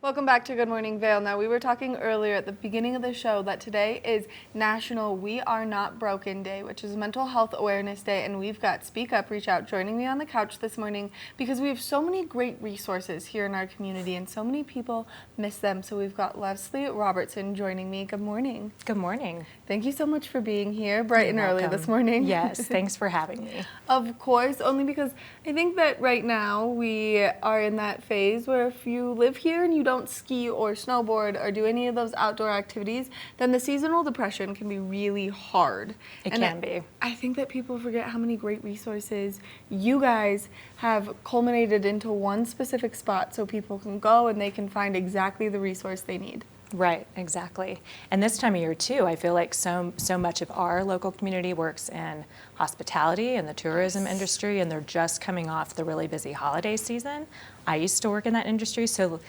Welcome back to Good Morning Vail. Now, we were talking earlier at the beginning of the show that today is National We Are Not Broken Day, which is Mental Health Awareness Day, and we've got SpeakUp Reach Out joining me on the couch this morning because we have so many great resources here in our community and so many people miss them. So we've got Leslie Robertson joining me. Good morning. Good morning. Thank you so much for being here bright and early this morning. Yes, thanks for having me. Of course, only because I think that right now we are in that phase where if you live here and you don't ski or snowboard or do any of those outdoor activities, then the seasonal depression can be really hard. It can be. I think that people forget how many great resources you guys have culminated into one specific spot so people can go and they can find exactly the resource they need. Right, exactly. And this time of year too, I feel like so much of our local community works in hospitality and the tourism industry, and they're just coming off the really busy holiday season. I used to work in that industry, so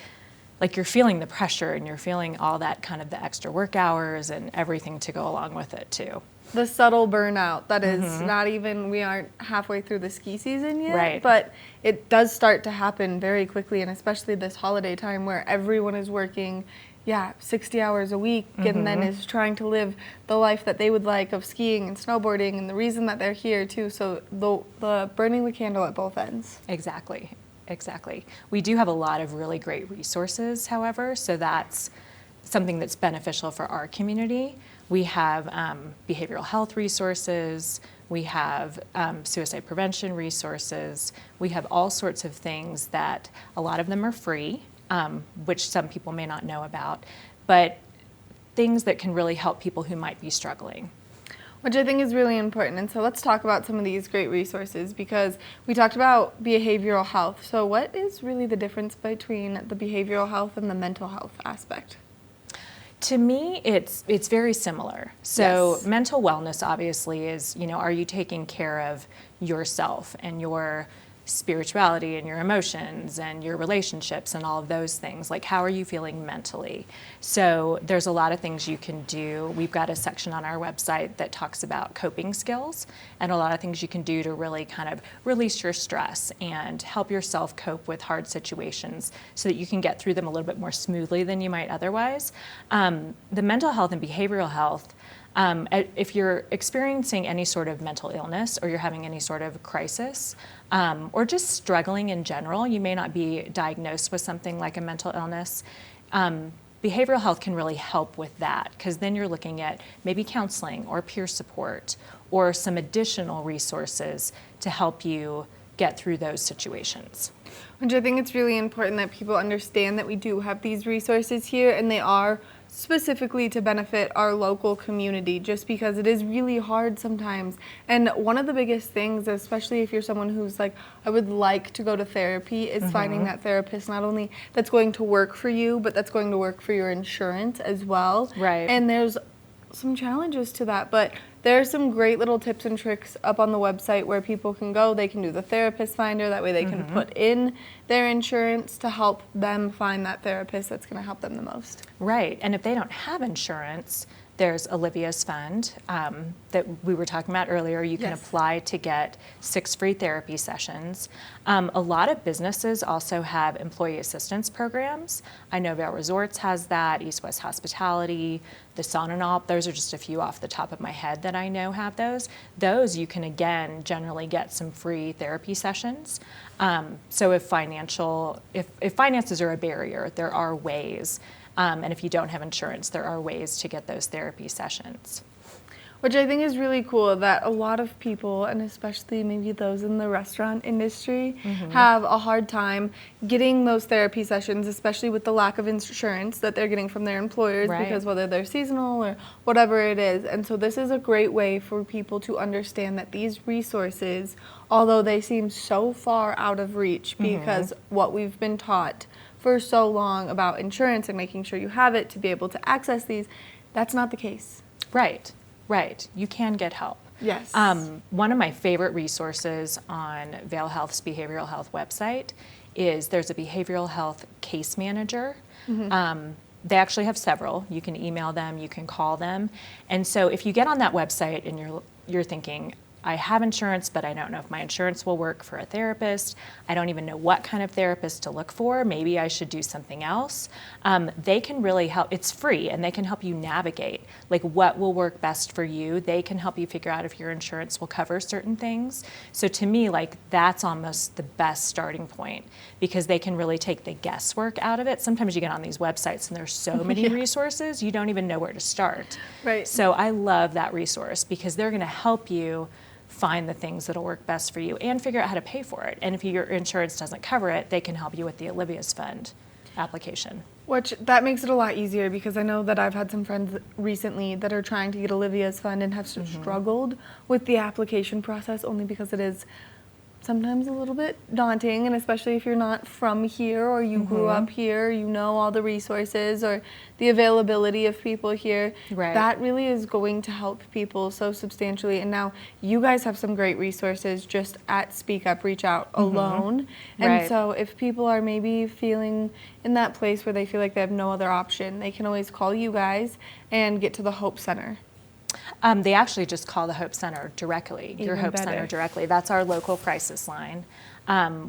like you're feeling the pressure and you're feeling all that kind of the extra work hours and everything to go along with it too. The subtle burnout that is not even, we aren't halfway through the ski season yet, right. But it does start to happen very quickly, and especially this holiday time where everyone is working 60 hours a week and then is trying to live the life that they would like of skiing and snowboarding, and the reason that they're here too, so the burning the candle at both ends. Exactly. We do have a lot of really great resources, however, so that's something that's beneficial for our community. We have behavioral health resources, we have suicide prevention resources, we have all sorts of things that a lot of them are free, which some people may not know about, but things that can really help people who might be struggling. Which I think is really important. And so let's talk about some of these great resources, because we talked about behavioral health. So what is really the difference between the behavioral health and the mental health aspect? To me, it's very similar. So Yes. Mental wellness obviously is, are you taking care of yourself and your spirituality and your emotions and your relationships and all of those things? Like, how are you feeling mentally? So there's a lot of things you can do. We've got a section on our website that talks about coping skills and a lot of things you can do to really kind of release your stress and help yourself cope with hard situations so that you can get through them a little bit more smoothly than you might otherwise. The mental health and behavioral health, if you're experiencing any sort of mental illness or you're having any sort of crisis or just struggling in general, you may not be diagnosed with something like a mental illness. Behavioral health can really help with that, because then you're looking at maybe counseling or peer support or some additional resources to help you get through those situations. Which I think it's really important that people understand that we do have these resources here, and they are specifically to benefit our local community, just because it is really hard sometimes. And one of the biggest things, especially if you're someone who's like, I would like to go to therapy, is finding that therapist not only that's going to work for you, but that's going to work for your insurance as well. Right. And there's some challenges to that, but there are some great little tips and tricks up on the website where people can go. They can do the therapist finder, that way they can put in their insurance to help them find that therapist that's going to help them the most. Right, and if they don't have insurance, there's Olivia's Fund that we were talking about earlier. You can apply to get 6 free therapy sessions. A lot of businesses also have employee assistance programs. I know Vail Resorts has that, East West Hospitality, the Sonanop. Those are just a few off the top of my head that I know have those. Those you can, again, generally get some free therapy sessions. So if finances are a barrier, there are ways. And if you don't have insurance, there are ways to get those therapy sessions. Which I think is really cool, that a lot of people, and especially maybe those in the restaurant industry, have a hard time getting those therapy sessions, especially with the lack of insurance that they're getting from their employers, because whether they're seasonal or whatever it is. And so this is a great way for people to understand that these resources, although they seem so far out of reach because what we've been taught for so long about insurance and making sure you have it to be able to access these, that's not the case. Right. You can get help. Yes. One of my favorite resources on Vail Health's behavioral health website is there's a behavioral health case manager. They actually have several. You can email them, you can call them. And so if you get on that website and you're thinking, I have insurance, but I don't know if my insurance will work for a therapist. I don't even know what kind of therapist to look for. Maybe I should do something else. They can really help. It's free, and they can help you navigate like what will work best for you. They can help you figure out if your insurance will cover certain things. So to me, like that's almost the best starting point because they can really take the guesswork out of it. Sometimes you get on these websites and there's so many resources, you don't even know where to start. Right. So I love that resource because they're going to help you find the things that'll work best for you and figure out how to pay for it. And if your insurance doesn't cover it, they can help you with the Olivia's Fund application. Which that makes it a lot easier because I know that I've had some friends recently that are trying to get Olivia's Fund and have struggled with the application process only because it is sometimes a little bit daunting, and especially if you're not from here or you grew up here, you know all the resources or the availability of people here. Right. That really is going to help people so substantially. And now you guys have some great resources just at SpeakUp Reach Out alone. And Right. so if people are maybe feeling in that place where they feel like they have no other option, they can always call you guys and get to the Hope Center. They actually just call the Hope Center directly, your Even Hope better. Center directly. That's our local crisis line.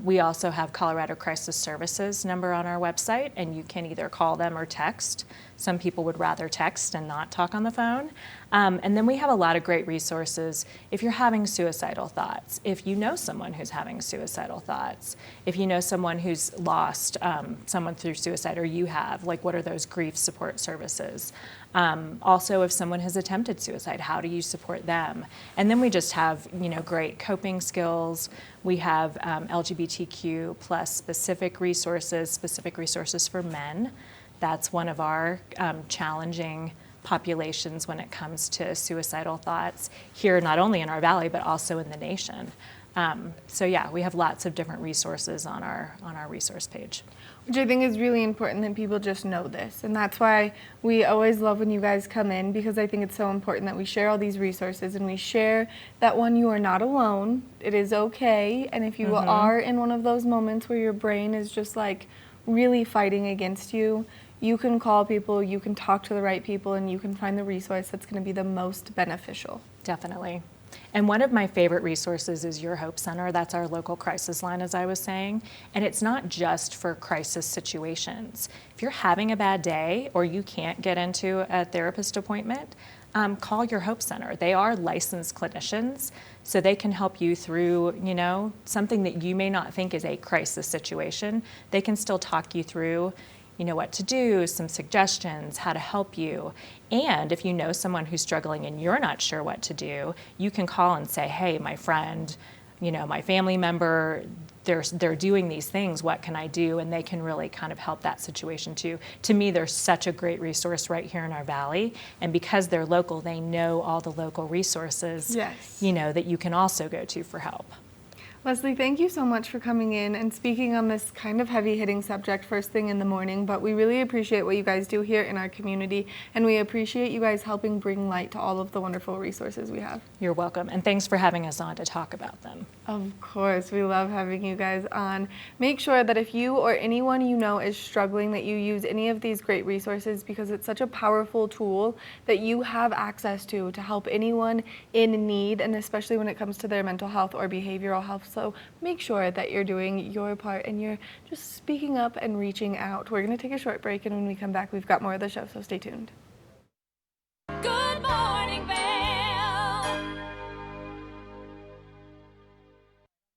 We also have Colorado Crisis Services number on our website, and you can either call them or text. Some people would rather text and not talk on the phone. And then we have a lot of great resources if you're having suicidal thoughts, if you know someone who's having suicidal thoughts, if you know someone who's lost someone through suicide or you have, like what are those grief support services? Also, if someone has attempted suicide, how do you support them? And then we just have, great coping skills. We have LGBTQ plus specific resources for men. That's one of our challenging populations when it comes to suicidal thoughts here, not only in our valley, but also in the nation. So yeah, we have lots of different resources on our resource page. Which I think is really important that people just know this. And that's why we always love when you guys come in, because I think it's so important that we share all these resources and we share that one, you are not alone. It is okay. And if you are in one of those moments where your brain is just like really fighting against you, you can call people, you can talk to the right people, and you can find the resource that's going to be the most beneficial. Definitely. And one of my favorite resources is your Hope Center. That's our local crisis line, as I was saying. And it's not just for crisis situations. If you're having a bad day or you can't get into a therapist appointment, call your Hope Center. They are licensed clinicians, so they can help you through, something that you may not think is a crisis situation. They can still talk you through what to do, some suggestions, how to help you. And if you know someone who's struggling and you're not sure what to do, you can call and say, hey, my friend, my family member, they're doing these things, what can I do? And they can really kind of help that situation too. To me, they're such a great resource right here in our valley. And because they're local, they know all the local resources, Yes. that you can also go to for help. Leslie, thank you so much for coming in and speaking on this kind of heavy-hitting subject first thing in the morning, but we really appreciate what you guys do here in our community, and we appreciate you guys helping bring light to all of the wonderful resources we have. You're welcome, and thanks for having us on to talk about them. Of course, we love having you guys on. Make sure that if you or anyone you know is struggling, that you use any of these great resources, because it's such a powerful tool that you have access to help anyone in need, and especially when it comes to their mental health or behavioral health. So make sure that you're doing your part and you're just speaking up and reaching out. We're going to take a short break, and when we come back, we've got more of the show, so stay tuned.